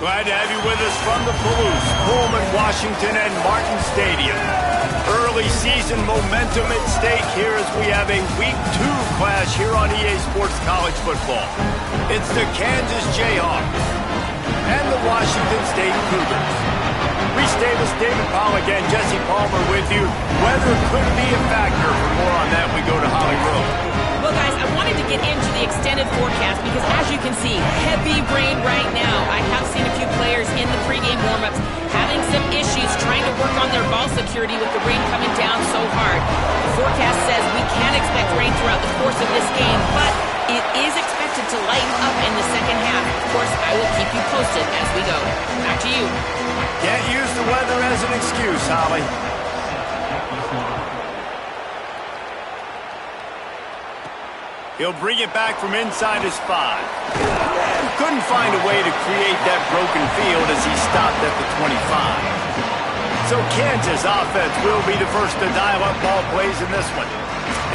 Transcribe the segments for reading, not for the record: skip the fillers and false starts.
Glad to have you with us from the Palouse, Pullman, Washington, and Martin Stadium. Early season momentum at stake here as we have a Week 2 clash here on EA Sports College Football. It's the Kansas Jayhawks and the Washington State Cougars. Reese Davis, David Pollack, and Jesse Palmer with you. Weather could be a factor. For more on that, we go to Holly Rowe. Well, guys, I wanted to get into the extended forecast because, as you can see, heavy rain right now. I have seen a few players in the pregame warm-ups having some issues trying to work on their ball security with the rain coming down so hard. The forecast says we can expect rain throughout the course of this game, but it is expected to lighten up in the second half. Of course, I will keep you posted as we go. Back to you. Can't use the weather as an excuse, Holly. He'll bring it back from inside his 5. Couldn't find a way to create that broken field as he stopped at the 25. So Kansas offense will be the first to dial up ball plays in this one.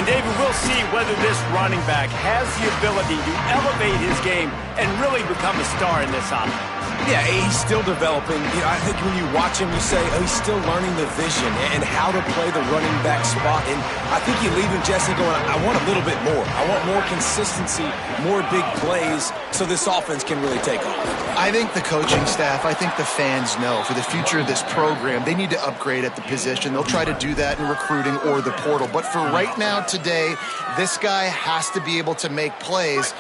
And David, we'll see whether this running back has the ability to elevate his game and really become a star in this offense. Yeah, he's still developing. I think when you watch him, you say, oh, he's still learning the vision and how to play the running back spot. And I think you leave him, Jesse, going, I want a little bit more. I want more consistency, more big plays, so this offense can really take off. I think the coaching staff, I think the fans know for the future of this program, they need to upgrade at the position. They'll try to do that in recruiting or the portal. But for right now, today, this guy has to be able to make plays.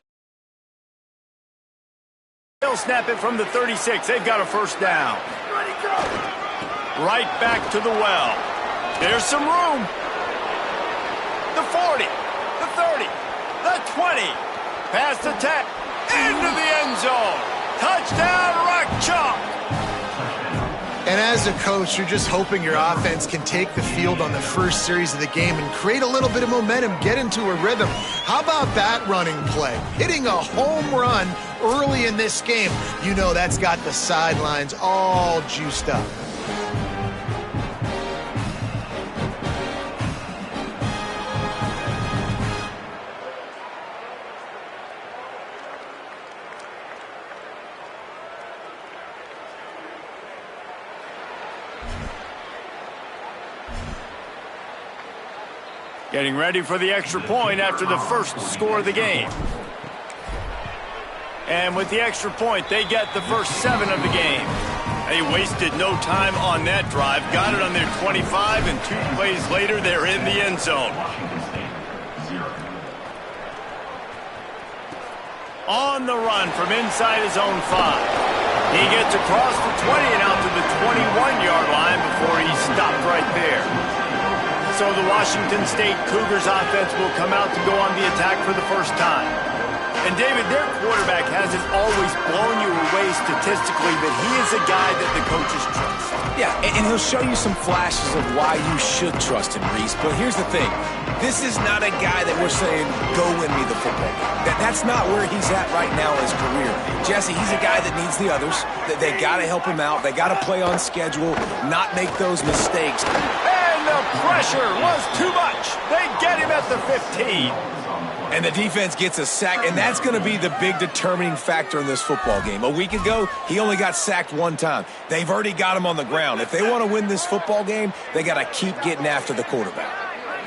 They'll snap it from the 36. They've got a first down. Right back to the well. There's some room. The 40, the 30, the 20. Past the 10. Into the end zone. Touchdown, Rock Chalk. And as a coach, you're just hoping your offense can take the field on the first series of the game and create a little bit of momentum, get into a rhythm. How about that running play? Hitting a home run early in this game. You know that's got the sidelines all juiced up. Getting ready for the extra point after the first score of the game. And with the extra point, they get the first 7 of the game. They wasted no time on that drive. Got it on their 25, and 2 plays later, they're in the end zone. On the run from inside his own 5. He gets across the 20 and out to the 21-yard line before he's stopped right there. So the Washington State Cougars offense will come out to go on the attack for the first time. And David, their quarterback hasn't always blown you away statistically, but he is a guy that the coaches trust. Yeah, and he'll show you some flashes of why you should trust him, Reese. But here's the thing. This is not a guy that we're saying, go win me the football game. That's not where he's at right now in his career. Jesse, he's a guy that needs the others. They got to help him out. They got to play on schedule, not make those mistakes. The pressure was too much. They get him at the 15. And the defense gets a sack, and that's going to be the big determining factor in this football game. A week ago, he only got sacked 1 time. They've already got him on the ground. If they want to win this football game, they got to keep getting after the quarterback.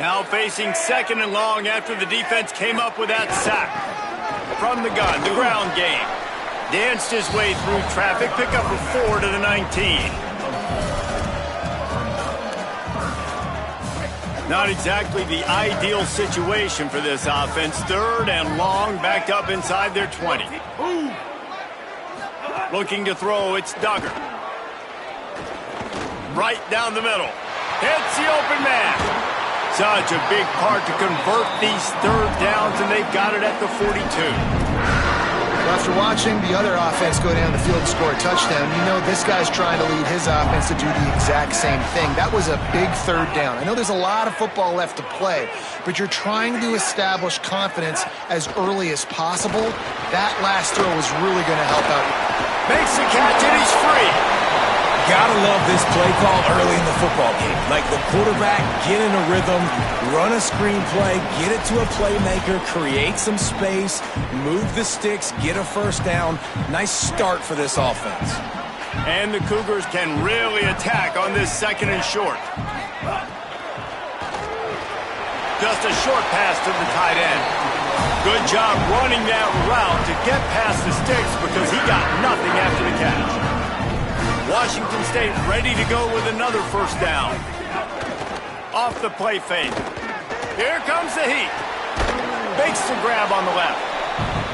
Now facing 2nd and long after the defense came up with that sack. From the gun, the ground game. Danced his way through traffic, pick up a 4 to the 19. Not exactly the ideal situation for this offense. 3rd and long, backed up inside their 20. Looking to throw, it's Duggar. Right down the middle. Hits the open man. Such a big part to convert these 3rd downs, and they've got it at the 42. After watching the other offense go down the field and score a touchdown, you know this guy's trying to lead his offense to do the exact same thing. That was a big 3rd down. I know there's a lot of football left to play, but you're trying to establish confidence as early as possible. That last throw was really going to help out. Makes the catch, and he's free. Gotta love this play call early in the football game. Like the quarterback, get in a rhythm, run a screen play, get it to a playmaker, create some space, move the sticks, get a first down. Nice start for this offense. And the Cougars can really attack on this 2nd and short. Just a short pass to the tight end. Good job running that route to get past the sticks because he got nothing after the catch. Washington State ready to go with another first down. Off the play fake. Here comes the heat. Bakes the grab on the left.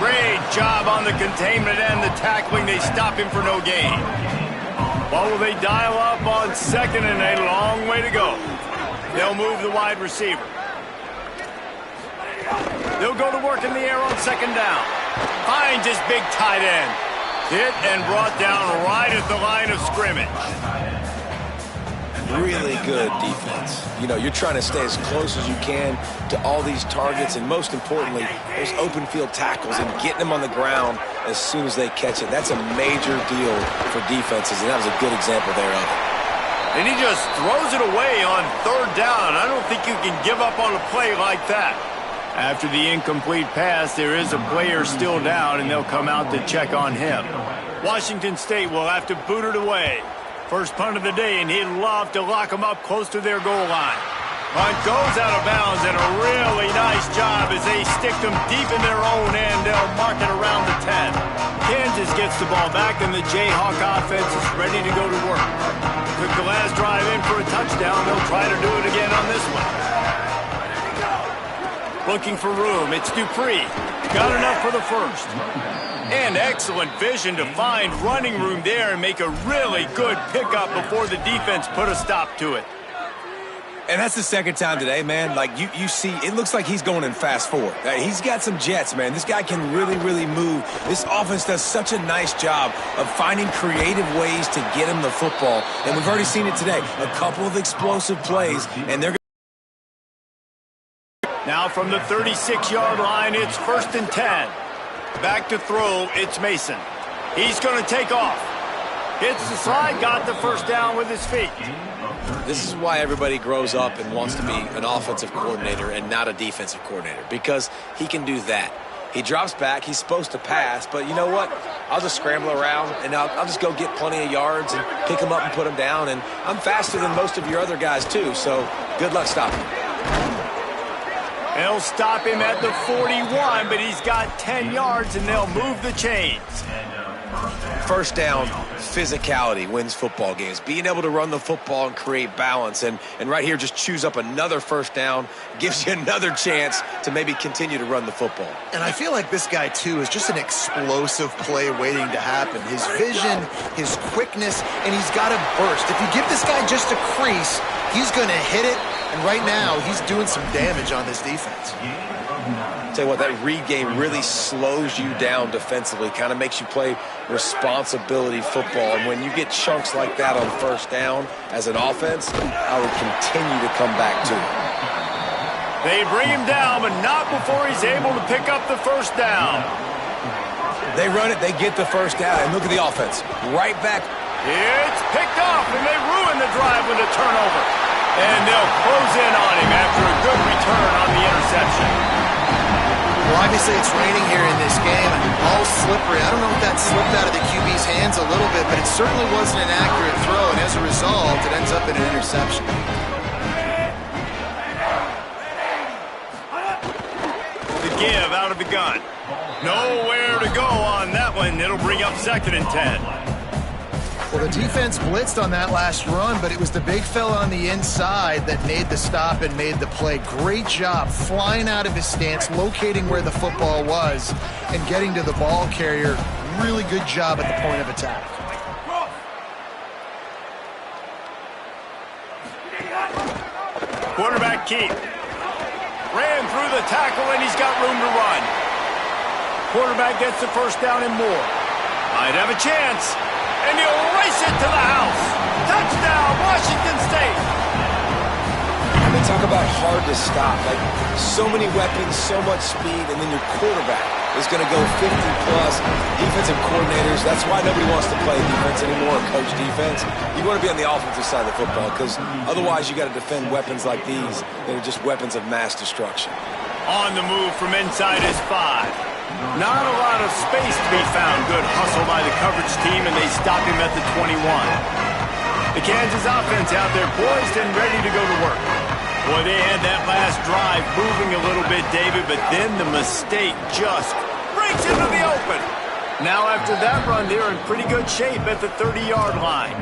Great job on the containment and the tackling. They stop him for no gain. What will they dial up on 2nd and a long way to go? They'll move the wide receiver. They'll go to work in the air on 2nd down. Finds his big tight end. Hit and brought down right at the line of scrimmage. Really good defense. You know, you're trying to stay as close as you can to all these targets, and most importantly, those open field tackles and getting them on the ground as soon as they catch it. That's a major deal for defenses, and that was a good example there of it. And he just throws it away on 3rd down. I don't think you can give up on a play like that. After the incomplete pass, there is a player still down, and they'll come out to check on him. Washington State will have to boot it away. First punt of the day, and he'd love to lock them up close to their goal line. Punt goes out of bounds, and a really nice job as they stick them deep in their own end. They'll mark it around the 10. Kansas gets the ball back, and the Jayhawk offense is ready to go to work. Took the last drive in for a touchdown. They'll try to do it again on this one. Looking for room. It's Dupree. Got enough for the first. And excellent vision to find running room there and make a really good pickup before the defense put a stop to it. And that's the 2nd time today, man. Like, you see, it looks like he's going in fast forward. He's got some jets, man. This guy can really, really move. This offense does such a nice job of finding creative ways to get him the football. And we've already seen it today. A couple of explosive plays, and they're now from the 36-yard line, it's 1st and 10. Back to throw, it's Mason. He's going to take off. Hits the slide, got the first down with his feet. This is why everybody grows up and wants to be an offensive coordinator and not a defensive coordinator, because he can do that. He drops back, he's supposed to pass, but you know what? I'll just scramble around, and I'll just go get plenty of yards and pick him up and put him down, and I'm faster than most of your other guys too, so good luck stopping him. They'll stop him at the 41, but he's got 10 yards, and they'll move the chains. First down, physicality wins football games. Being able to run the football and create balance. And right here, just choose up another first down, gives you another chance to maybe continue to run the football. And I feel like this guy, too, is just an explosive play waiting to happen. His vision, his quickness, and he's got a burst. If you give this guy just a crease, he's going to hit it. And right now, he's doing some damage on this defense. Tell you what, that read game really slows you down defensively, kind of makes you play responsibility football. And when you get chunks like that on first down as an offense, I would continue to come back to it. They bring him down, but not before he's able to pick up the first down. They run it, they get the first down, and look at the offense. Right back. It's picked off, and they ruin the drive with a turnover. And they'll close in on him after a good return on the interception. Well, obviously it's raining here in this game, and all slippery. I don't know if that slipped out of the QB's hands a little bit, but it certainly wasn't an accurate throw, and as a result, it ends up in an interception. The give out of the gun. Nowhere to go on that one. It'll bring up 2nd and 10. Well, the defense blitzed on that last run, but it was the big fella on the inside that made the stop and made the play. Great job flying out of his stance, locating where the football was, and getting to the ball carrier. Really good job at the point of attack. Quarterback keep. Ran through the tackle, and he's got room to run. Quarterback gets the first down and more. Might have a chance. And he'll race it to the house. Touchdown, Washington State. I mean, talk about hard to stop. Like, so many weapons, so much speed, and then your quarterback is going to go 50-plus. Defensive coordinators, that's why nobody wants to play defense anymore or coach defense. You want to be on the offensive side of the football because otherwise you got to defend weapons like these that are just weapons of mass destruction. On the move from inside his 5. Not a lot of space to be found. Good hustle by the coverage team, and they stop him at the 21. The Kansas offense out there poised and ready to go to work. Boy, they had that last drive moving a little bit, David, but then the mistake just breaks into the open. Now after that run, they're in pretty good shape at the 30-yard line.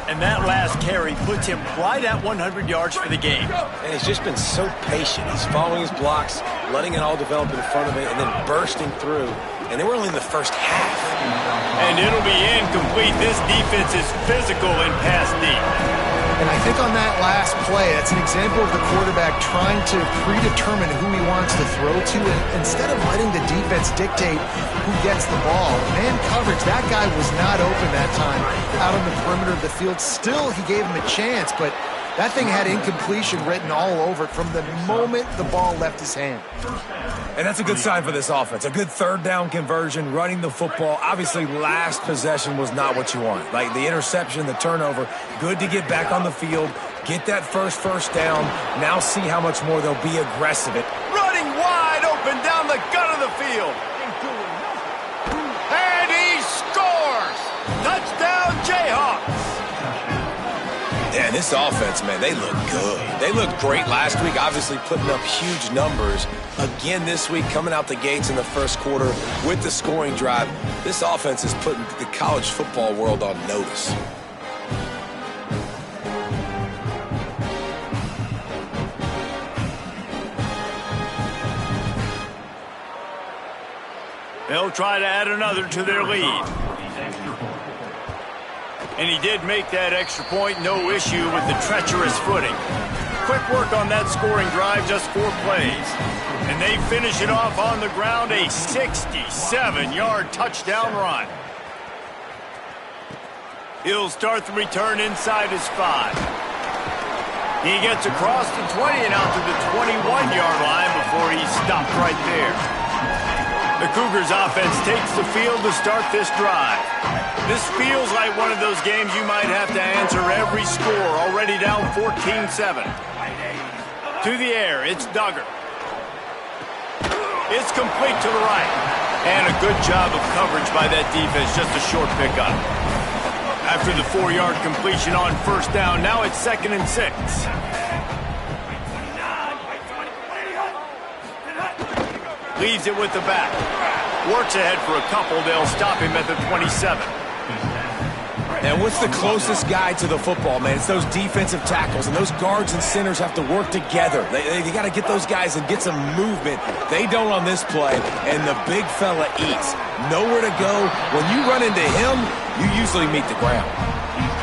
And that last carry puts him right at 100 yards for the game. And he's just been so patient. He's following his blocks, letting it all develop in front of him, and then bursting through. And they were only in the first half. And it'll be incomplete. This defense is physical and pass deep. And I think on that last play, that's an example of the quarterback trying to predetermine who he wants to throw to. And instead of letting the defense dictate who gets the ball, man coverage, that guy was not open that time out on the perimeter of the field. Still, he gave him a chance, but that thing had incompletion written all over it from the moment the ball left his hand. And that's a good sign for this offense. A good third down conversion, running the football. Obviously, last possession was not what you want. Like the interception, the turnover, good to get back on the field, get that first down. Now see how much more they'll be aggressive. Running wide open down the gut of the field. And he scores! Touchdown, Jayhawks! Yeah, this offense, man, they look good. They looked great last week, obviously putting up huge numbers. Again this week, coming out the gates in the first quarter with the scoring drive. This offense is putting the college football world on notice. They'll try to add another to their lead. And he did make that extra point, no issue with the treacherous footing. Quick work on that scoring drive, just 4 plays. And they finish it off on the ground, a 67-yard touchdown run. He'll start the return inside his 5. He gets across the 20 and out to the 21-yard line before he's stopped right there. The Cougars offense takes the field to start this drive. This feels like one of those games you might have to answer every score, already down 14-7. To the air, it's Duggar. It's complete to the right. And a good job of coverage by that defense, just a short pickup. After the 4-yard completion on first down, now it's 2nd and 6. Leaves it with the back. Works ahead for a couple. They'll stop him at the 27. And what's the closest guy to the football, man? It's those defensive tackles, and those guards and centers have to work together. They got to get those guys and get some movement. They don't on this play, and the big fella eats. Nowhere to go. When you run into him, you usually meet the ground.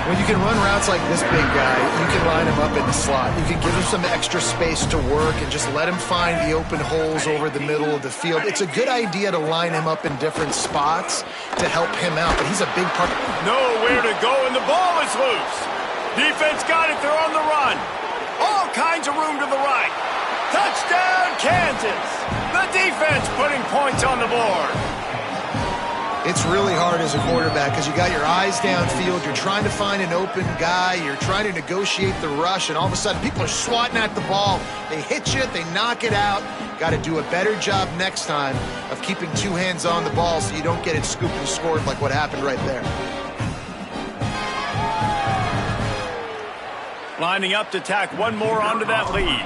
When you can run routes like this big guy, you can line him up in the slot. You can give him some extra space to work and just let him find the open holes over the middle of the field. It's a good idea to line him up in different spots to help him out, but he's a big part. Nowhere to go, and the ball is loose. Defense got it. They're on the run. All kinds of room to the right. Touchdown, Kansas. The defense putting points on the board. It's really hard as a quarterback because you got your eyes downfield. You're trying to find an open guy. You're trying to negotiate the rush, and all of a sudden people are swatting at the ball. They hit you. They knock it out. Got to do a better job next time of keeping 2 hands on the ball so you don't get it scooped and scored like what happened right there. Lining up to tack one more onto that lead.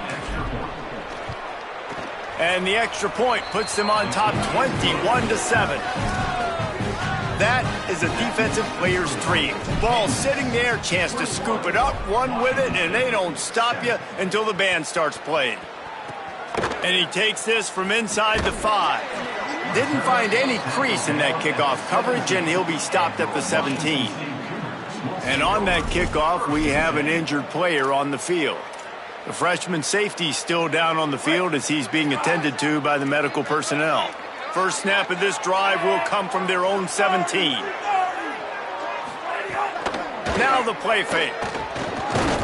And the extra point puts them on top 21-7. That is a defensive player's dream. Ball sitting there, chance to scoop it up, run with it, and they don't stop you until the band starts playing. And he takes this from inside the 5. Didn't find any crease in that kickoff coverage, and he'll be stopped at the 17. And on that kickoff, we have an injured player on the field. The freshman safety still down on the field as he's being attended to by the medical personnel. First snap of this drive will come from their own 17. Now the play fake.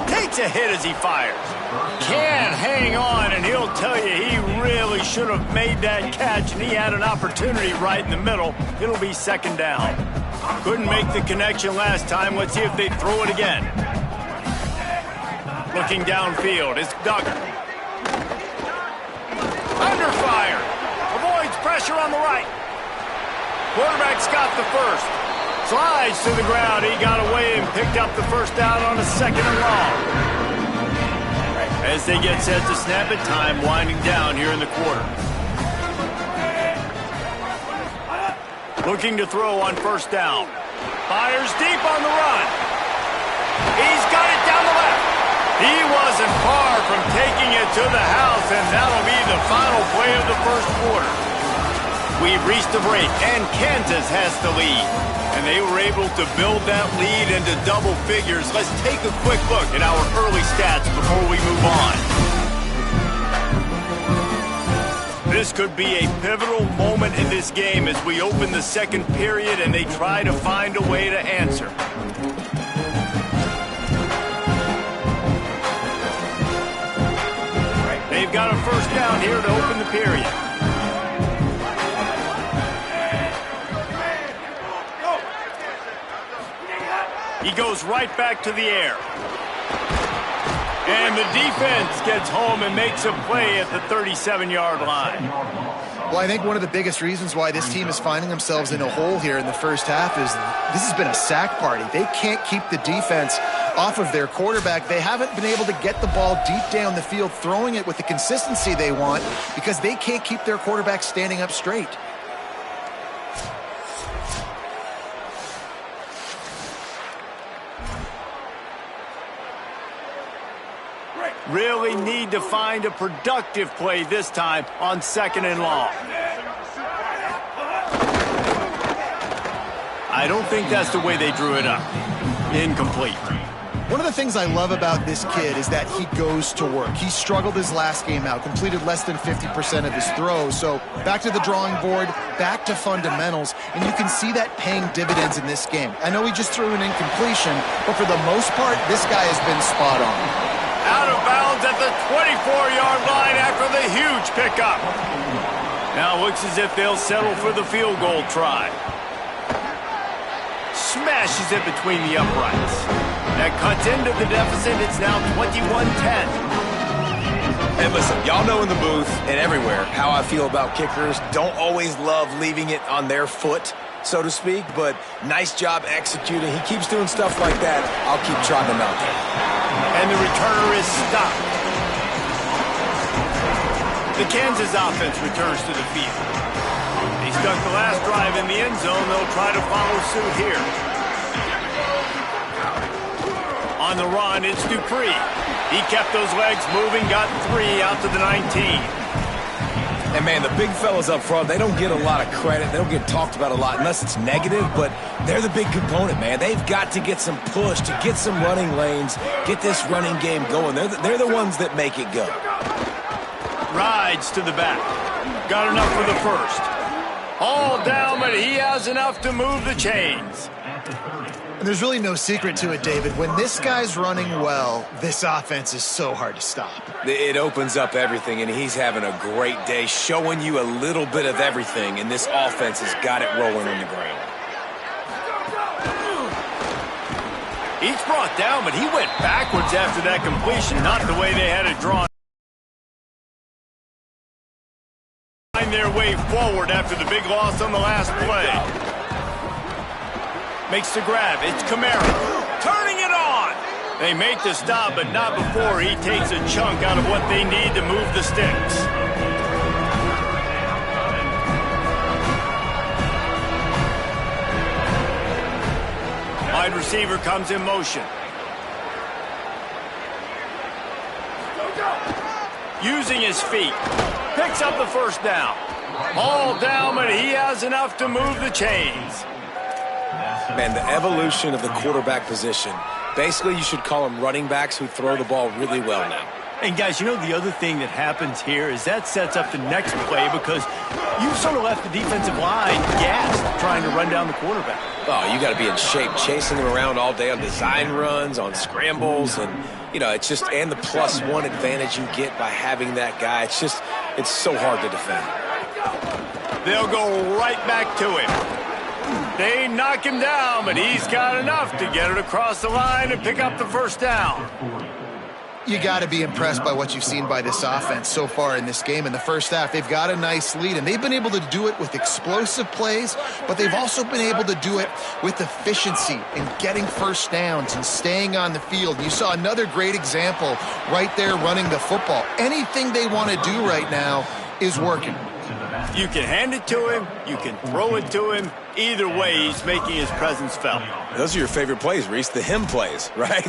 Takes a hit as he fires. Can't hang on, and he'll tell you he really should have made that catch, and he had an opportunity right in the middle. It'll be second down. Couldn't make the connection last time. Let's see if they throw it again. Looking downfield, it's Duggar. Under fire. Avoids pressure on the right. Quarterback's got the first. Slides to the ground. He got away and picked up the first down on a second and long. As they get set to snap it, time winding down here in the quarter. Looking to throw on first down. Fires deep on the run. He's got it down the left. He wasn't far from taking it to the house, and that'll be the final play of the first quarter. We've reached the break, and Kansas has the lead. And they were able to build that lead into double figures. Let's take a quick look at our early stats before we move on. This could be a pivotal moment in this game as we open the second period and they try to find a way to answer. They've got a first down here to open the period. He goes right back to the air. And the defense gets home and makes a play at the 37-yard line. Well, I think one of the biggest reasons why this team is finding themselves in a hole here in the first half is this has been a sack party. They can't keep the defense off of their quarterback. They haven't been able to get the ball deep down the field, throwing it with the consistency they want because they can't keep their quarterback standing up straight. Really need to find a productive play this time on second and long. I don't think that's the way they drew it up. Incomplete. One of the things I love about this kid is that he goes to work. He struggled his last game out, completed less than 50% of his throws. So back to the drawing board, back to fundamentals, and you can see that paying dividends in this game. I know he just threw an incompletion, but for the most part, this guy has been spot on. Out of bounds at the 24-yard line after the huge pickup. Now looks as if they'll settle for the field goal try. Smashes it between the uprights. That cuts into the deficit. It's now 21-10. And listen, y'all know in the booth and everywhere how I feel about kickers. Don't always love leaving it on their foot, so to speak, but nice job executing. He keeps doing stuff like that. I'll keep trotting him out there. And the returner is stopped. The Kansas offense returns to the field. They stuck the last drive in the end zone. They'll try to follow suit here. On the run, it's Dupree. He kept those legs moving, got 3 out to the 19. And, man, the big fellas up front, they don't get a lot of credit. They don't get talked about a lot unless it's negative, but they're the big component, man. They've got to get some push, to get some running lanes, get this running game going. They're the ones that make it go. Rides to the back. Got enough for the first. All down, but he has enough to move the chains. And there's really no secret to it, David. When this guy's running well, this offense is so hard to stop. It opens up everything, and he's having a great day, showing you a little bit of everything, and this offense has got it rolling on the ground. He's brought down, but he went backwards after that completion, not the way they had it drawn. Find their way forward after the big loss on the last play. Makes the grab. It's Kamara. Turning it on. They make the stop, but not before he takes a chunk out of what they need to move the sticks. Wide receiver comes in motion. Using his feet. Picks up the first down. All down, but he has enough to move the chains. Man, the evolution of the quarterback position. Basically, you should call them running backs who throw the ball really well now. And, guys, you know the other thing that happens here is that sets up the next play because You sort of left the defensive line gassed trying to run down the quarterback. Oh, you got to be in shape, chasing him around all day on design runs, on scrambles, and, you know, it's just, and the +1 advantage you get by having that guy. It's just, it's so hard to defend. They'll go right back to him. They knock him down, but he's got enough to get it across the line and pick up the first down. You got to be impressed by what you've seen by this offense so far in this game. In the first half, they've got a nice lead, and they've been able to do it with explosive plays, but they've also been able to do it with efficiency and getting first downs and staying on the field. You saw another great example right there running the football. Anything they want to do right now is working. You can hand it to him, you can throw it to him. Either way, he's making his presence felt. Those are your favorite plays, Reese, the him plays, right?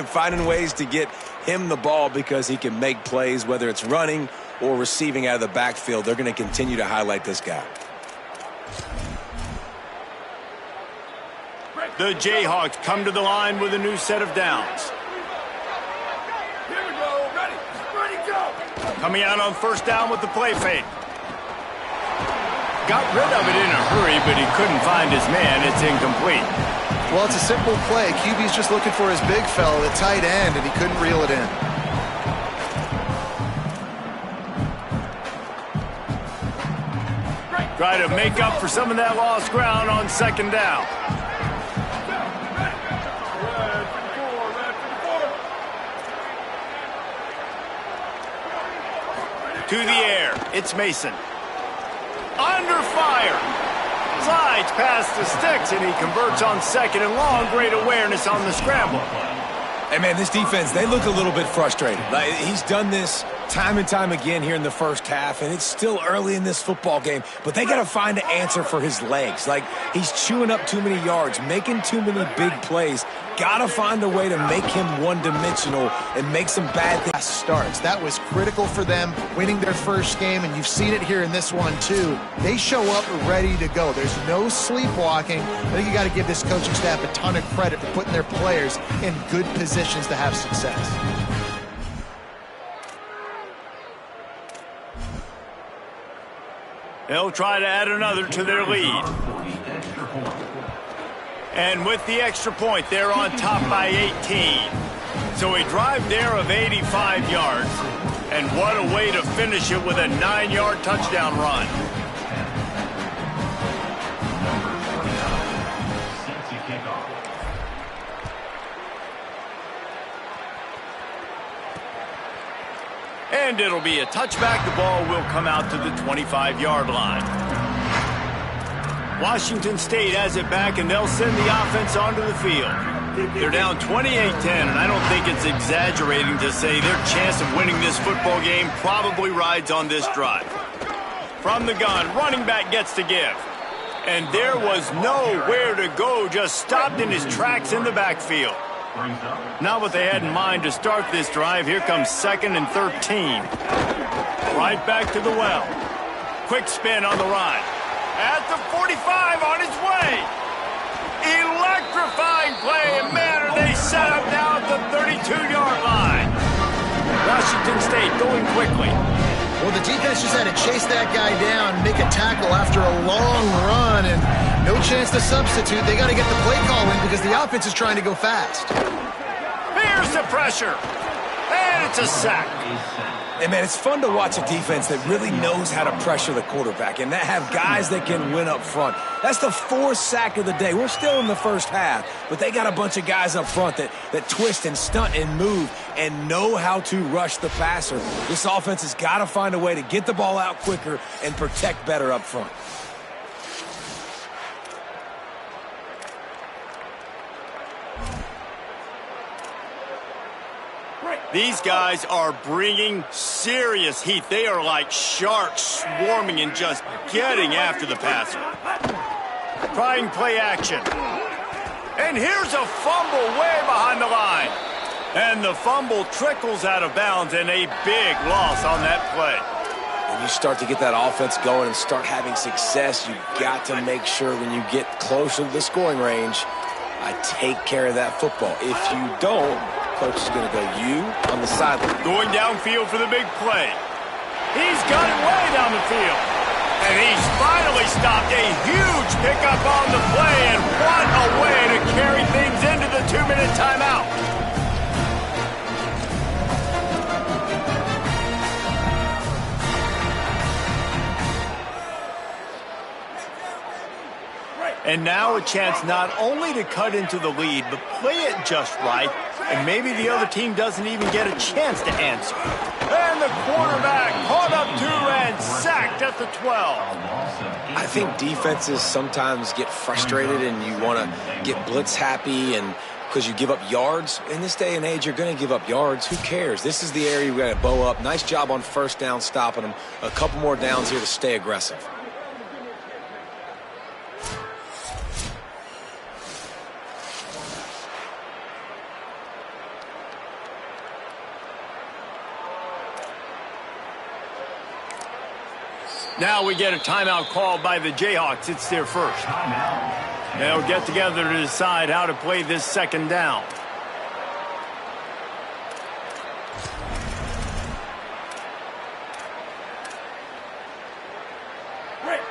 Finding ways to get him the ball because he can make plays, whether it's running or receiving out of the backfield. They're going to continue to highlight this guy. The Jayhawks come to the line with a new set of downs. Here we go. Ready. Ready, go. Coming out on first down with the play fake. Got rid of it in a hurry, but he couldn't find his man. It's incomplete. Well, it's a simple play. QB's just looking for his big fella, the tight end, and he couldn't reel it in. Try to make up for some of that lost ground on second down. To the air. It's Mason. Under fire. Slides past the sticks, and he converts on second and long. Great awareness on the scramble. Hey, man, this defense, they look a little bit frustrated. Like, he's done this time and time again here in the first half, and it's still early in this football game, but they got to find an answer for his legs. Like, he's chewing up too many yards, making too many big plays. Got to find a way to make him one-dimensional and make some bad things. Starts. That was critical for them, winning their first game, and you've seen it here in this one, too. They show up ready to go. There's no sleepwalking. I think you got to give this coaching staff a ton of credit for putting their players in good positions to have success. They'll try to add another to their lead. And with the extra point, they're on top by 18. So a drive there of 85 yards. And what a way to finish it with a 9-yard touchdown run. And it'll be a touchback. The ball will come out to the 25-yard line. Washington State has it back, and they'll send the offense onto the field. They're down 28-10, and I don't think it's exaggerating to say their chance of winning this football game probably rides on this drive. From the gun, running back gets to give. And there was nowhere to go, just stopped in his tracks in the backfield. Not what they had in mind to start this drive. Here comes 2nd and 13. Right back to the well. Quick spin on the run. At the 45 on his way. Electrifying play, and man, are they set up now at the 32-yard line. Washington State going quickly. Well, the defense just had to chase that guy down, make a tackle after a long run, and no chance to substitute. They got to get the play call in because the offense is trying to go fast. Here's the pressure, and it's a sack. Hey, man, it's fun to watch a defense that really knows how to pressure the quarterback and that have guys that can win up front. That's the 4th sack of the day. We're still in the first half, but they got a bunch of guys up front that twist and stunt and move and know how to rush the passer. This offense has got to find a way to get the ball out quicker and protect better up front. These guys are bringing serious heat. They are like sharks swarming and just getting after the passer. Trying play action. And here's a fumble way behind the line. And the fumble trickles out of bounds, and a big loss on that play. When you start to get that offense going and start having success, you've got to make sure when you get closer to the scoring range, I take care of that football. If you don't, coach is going to go you on the sideline. Going downfield for the big play. He's got it way down the field. And he's finally stopped a huge pickup on the play, and what a way to carry things into the 2-minute timeout. And now a chance not only to cut into the lead, but play it just right, and maybe the other team doesn't even get a chance to answer. And the quarterback caught up to and sacked at the 12. I think defenses sometimes get frustrated and you want to get blitz happy and because you give up yards. In this day and age, you're going to give up yards. Who cares? This is the area we got to bow up. Nice job on first down stopping them. A couple more downs here to stay aggressive. Now we get a timeout called by the Jayhawks. It's their first. They'll get together to decide how to play this second down.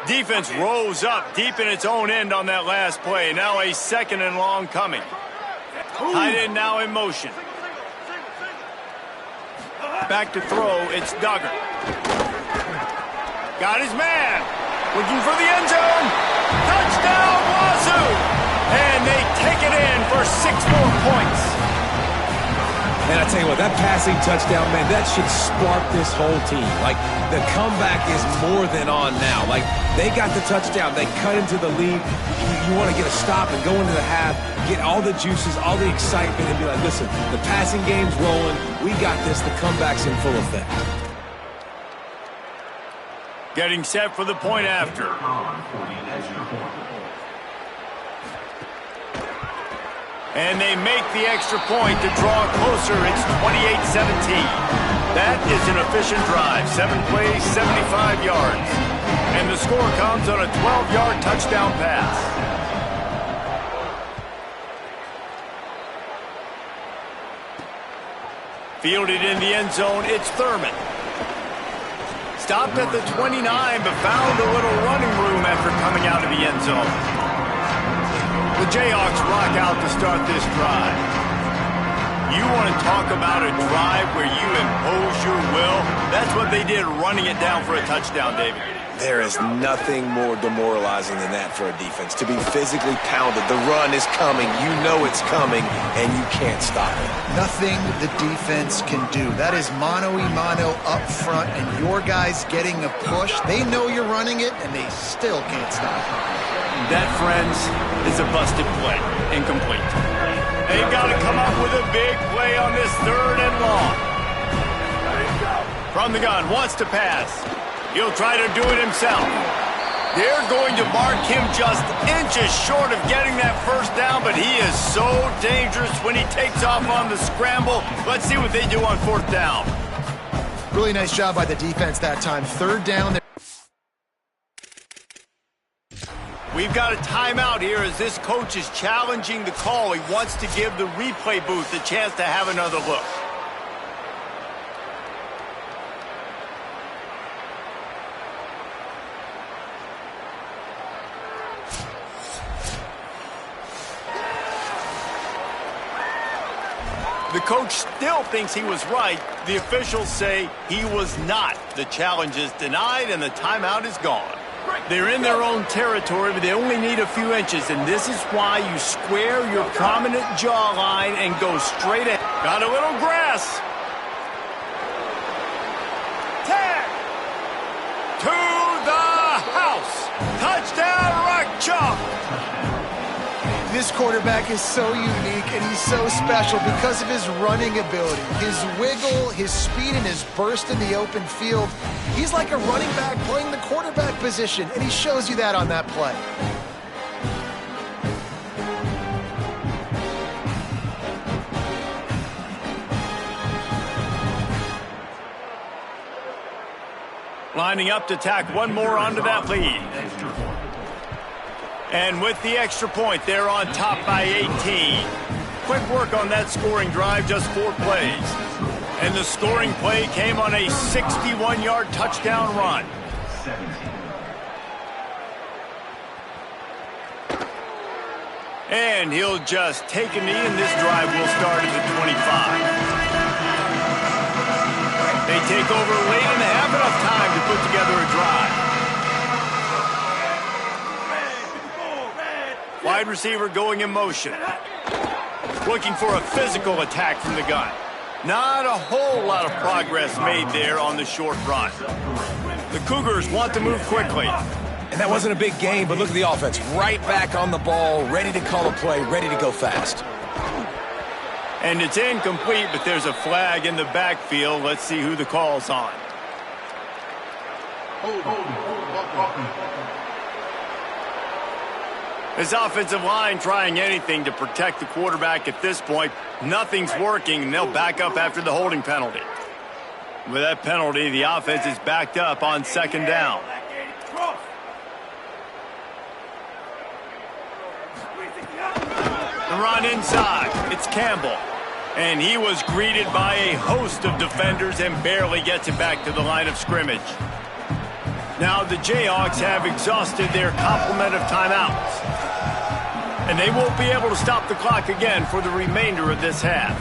Defense rose up deep in its own end on that last play. Now a second and long coming. Tight end now in motion. Back to throw, it's Duggar. Got his man. Looking for the end zone. Touchdown, Wazoo! And they take it in for 6 more points. And I tell you what, that passing touchdown, man, that should spark this whole team. Like, the comeback is more than on now. Like, they got the touchdown. They cut into the lead. You want to get a stop and go into the half, get all the juices, all the excitement, and be like, listen, the passing game's rolling. We got this. The comeback's in full effect. Getting set for the point after. And they make the extra point to draw closer. It's 28-17. That is an efficient drive. 7 plays, 75 yards. And the score comes on a 12-yard touchdown pass. Fielded in the end zone, it's Thurman. Stopped at the 29, but found a little running room after coming out of the end zone. The Jayhawks rock out to start this drive. You want to talk about a drive where you impose your will? That's what they did, running it down for a touchdown, David. There is nothing more demoralizing than that for a defense. To be physically pounded. The run is coming. You know it's coming, and you can't stop it. Nothing the defense can do. That is mano-a-mano up front, and your guys getting a push. They know you're running it, and they still can't stop it. That, friends, is a busted play. Incomplete. They've got to come up with a big play on this 3rd and long. From the gun, wants to pass. He'll try to do it himself. They're going to mark him just inches short of getting that first down, but he is so dangerous when he takes off on the scramble. Let's see what they do on 4th down. Really nice job by the defense that time. 3rd down. We've got a timeout here as this coach is challenging the call. He wants to give the replay booth a chance to have another look. The coach still thinks he was right. The officials say he was not. The challenge is denied and the timeout is gone. They're in their own territory, but they only need a few inches, and this is why you square your prominent jawline and go straight ahead. Got a little grass. Tag. To the house. Touchdown, Rock Chalk. This quarterback is so unique and he's so special because of his running ability, his wiggle, his speed, and his burst in the open field. He's like a running back playing the quarterback position, and he shows you that on that play. Lining up to tack one more onto that lead. And with the extra point, they're on top by 18. Quick work on that scoring drive, just 4 plays. And the scoring play came on a 61-yard touchdown run. And he'll just take a knee, and this drive will start at the 25. They take over late and they have enough time to put together a drive. Wide receiver going in motion. Looking for a physical attack from the gun. Not a whole lot of progress made there on the short run. The Cougars want to move quickly. And that wasn't a big game, but look at the offense. Right back on the ball, ready to call a play, ready to go fast. And it's incomplete, but there's a flag in the backfield. Let's see who the call's on. This offensive line trying anything to protect the quarterback at this point. Nothing's working, and they'll back up after the holding penalty. With that penalty, the offense is backed up on second down. The run inside. It's Campbell. And he was greeted by a host of defenders and barely gets it back to the line of scrimmage. Now the Jayhawks have exhausted their complement of timeouts. And they won't be able to stop the clock again for the remainder of this half.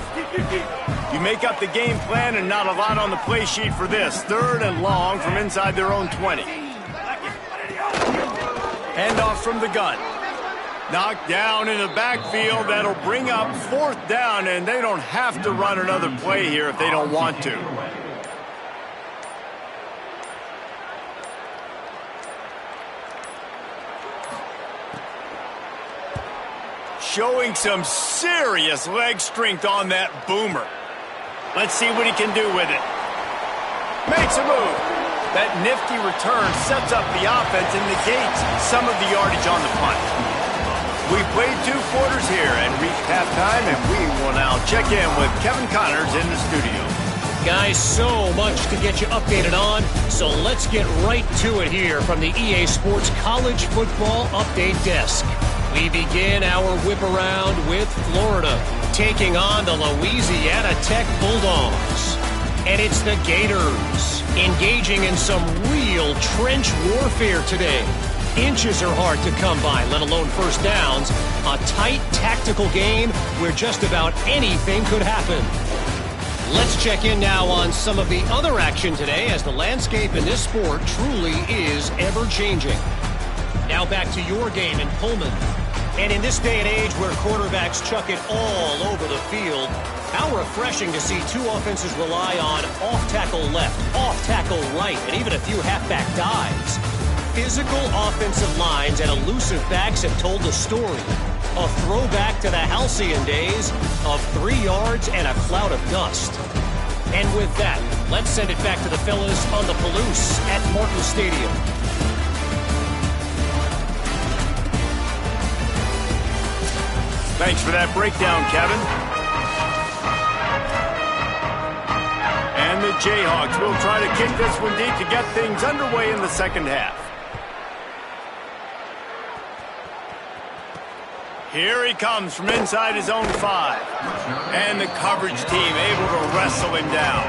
You make up the game plan and not a lot on the play sheet for this. 3rd and long from inside their own 20. Handoff from the gun. Knocked down in the backfield. That'll bring up 4th down, and they don't have to run another play here if they don't want to. Showing some serious leg strength on that boomer. Let's see what he can do with it. Makes a move. That nifty return sets up the offense and negates some of the yardage on the punt. We played 2 quarters here and reached halftime, and we will now check in with Kevin Connors in the studio. Guys, so much to get you updated on, so let's get right to it here from the EA Sports College Football Update Desk. We begin our whip around with Florida, taking on the Louisiana Tech Bulldogs. And it's the Gators, engaging in some real trench warfare today. Inches are hard to come by, let alone first downs. A tight tactical game where just about anything could happen. Let's check in now on some of the other action today, as the landscape in this sport truly is ever-changing. Now back to your game in Pullman. And in this day and age where quarterbacks chuck it all over the field, how refreshing to see 2 offenses rely on off-tackle left, off-tackle right, and even a few halfback dives. Physical offensive lines and elusive backs have told the story. A throwback to the halcyon days of 3 yards and a cloud of dust. And with that, let's send it back to the fellas on the Palouse at Martin Stadium. Thanks for that breakdown, Kevin. And the Jayhawks will try to kick this one deep to get things underway in the second half. Here he comes from inside his own 5. And the coverage team able to wrestle him down.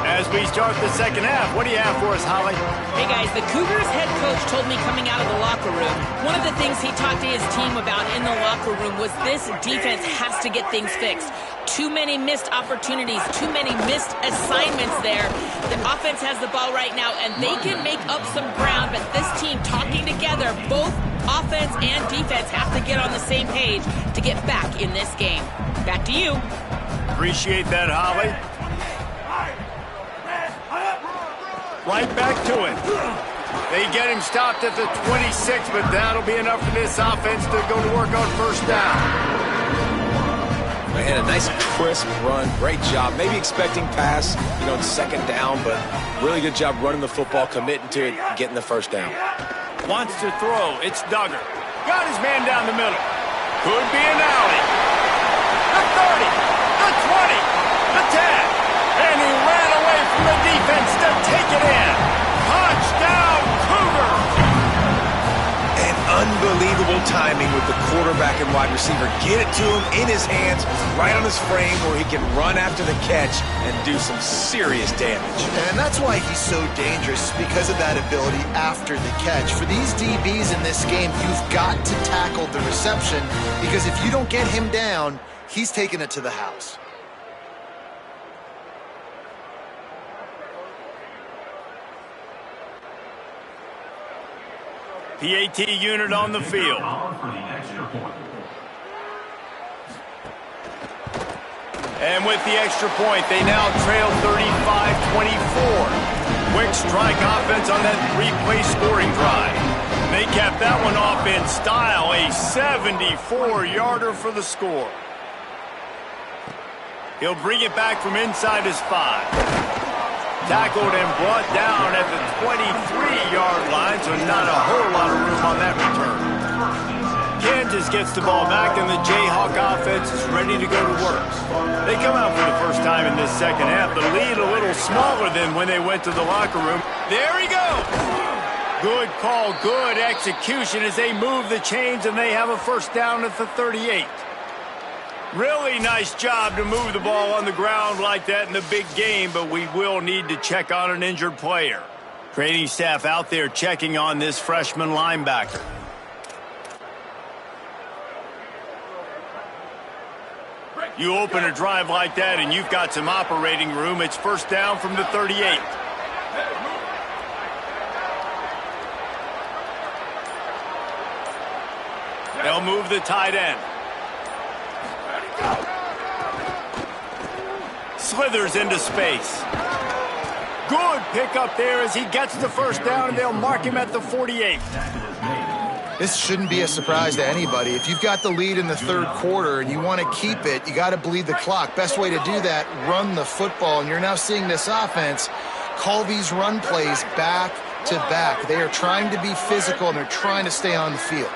As we start the second half, what do you have for us, Holly? Hey guys, the Cougars head coach told me coming out of the locker room, one of the things he talked to his team about in the locker room was this defense has to get things fixed. Too many missed opportunities, too many missed assignments there. The offense has the ball right now, and they can make up some ground, but this team talking together, both offense and defense have to get on the same page to get back in this game. Back to you. Appreciate that, Holly. Right back to it. They get him stopped at the 26, but that'll be enough for this offense to go to work on first down. Man, a nice crisp run. Great job. Maybe expecting pass, in second down, but really good job running the football, committing to it, getting the first down. Wants to throw. It's Duggar. Got his man down the middle. Could be an alley. The 30, the 20, the 10. And he ran away from the defense to take it in. Touchdown, Cougars! An Unbelievable timing with the quarterback and wide receiver. Get it to him in his hands, right on his frame where he can run after the catch and do some serious damage. And that's why he's so dangerous, because of that ability after the catch. For these DBs in this game, you've got to tackle the reception, because if you don't get him down, he's taking it to the house. PAT unit on the field. And with the extra point, they now trail 35-24. Quick strike offense on that three-play scoring drive. They capped that one off in style, a 74-yarder for the score. He'll bring it back from inside his 5. Tackled and brought down at the 23-yard line, so not a whole lot of room on that return. Kansas gets the ball back, and the Jayhawk offense is ready to go to work. They come out for the first time in this second half. The lead a little smaller than when they went to the locker room. There he goes! Good call, good execution as they move the chains, and they have a first down at the 38. Really nice job to move the ball on the ground like that in the big game, but we will need to check on an injured player. Training staff out there checking on this freshman linebacker. You open a drive like that and you've got some operating room. It's first down from the 38. They'll move the tight end. Slithers into space. Good pickup there as he gets the first down, and they'll mark him at the 48. This shouldn't be a surprise to anybody. If you've got the lead in the third quarter and you want to keep it, you got to bleed the clock. Best way to do that, run the football. And you're now seeing this offense call these run plays back to back. They are trying to be physical, and they're trying to stay on the field.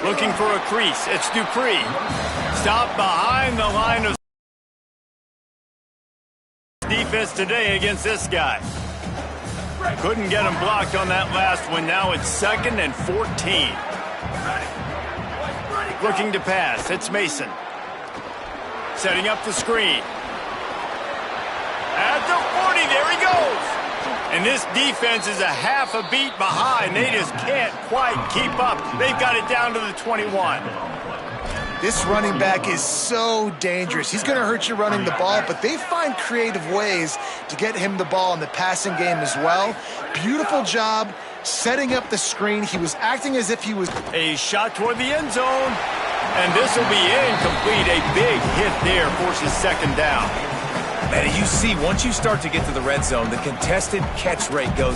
Looking for a crease. It's Dupree. Stop behind the line of defense today against this guy. Couldn't get him blocked on that last one. Now it's 2nd and 14. Looking to pass. It's Mason. Setting up the screen. At the 40. There he goes. And this defense is a half a beat behind. They just can't quite keep up. They've got it down to the 21. This running back is so dangerous. He's going to hurt you running the ball, but they find creative ways to get him the ball in the passing game as well. Beautiful job setting up the screen. He was acting as if he was... A shot toward the end zone. And this will be incomplete. A big hit there forces second down. Man, you see, once you start to get to the red zone, the contested catch rate goes